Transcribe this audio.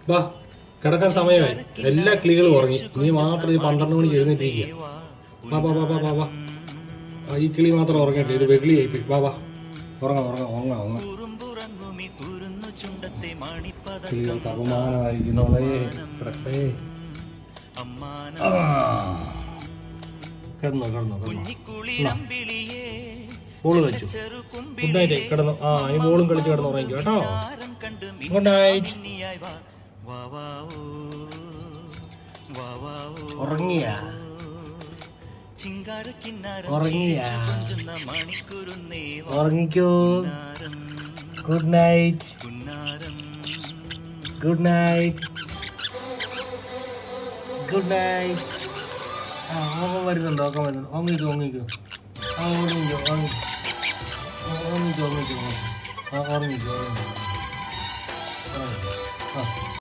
വാ, കിടക്കാൻ സമയമായി. എല്ലാ കിളികളും ഉറങ്ങി. നീ മാത്രം ഈ 12 മണിക്ക് എഴുന്നേറ്റിരിക്കുക. വാ വാ വാ വാ വാ വാ. ഈ കിളി മാത്രം ഉറങ്ങട്ടെ. ഇത് വെകിളിയായി. വാ വാ, ഉറങ്ങാം ഉറങ്ങാം ഉറങ്ങാം ഉറങ്ങാം. കിളികൾക്ക് അപമാനമായിരിക്കുന്നോളേ. കിടക്കേ. കിടന്നോ കിടന്നോ കിടന്നോ. ബോള് വെച്ചു. Good night. കിടന്നു. ഈ ബോളും കളിച്ച് കിടന്നു ഉറങ്ങിക്കോ കേട്ടോ. Good night. ഉറങ്ങിയ ഉറങ്ങിക്കോ. Good night. Good night. Good night. ഓക്കം വരുന്നുണ്ടോ? ഓക്കം വരുന്നുണ്ടോ? ഓങ്ങിക്കോ ഓങ്ങിക്കോ. ഓങ്ങിക്കോ ഓങ്ങിക്കോ ഓങ്ങിക്കോ. ഉറങ്ങിക്കോ.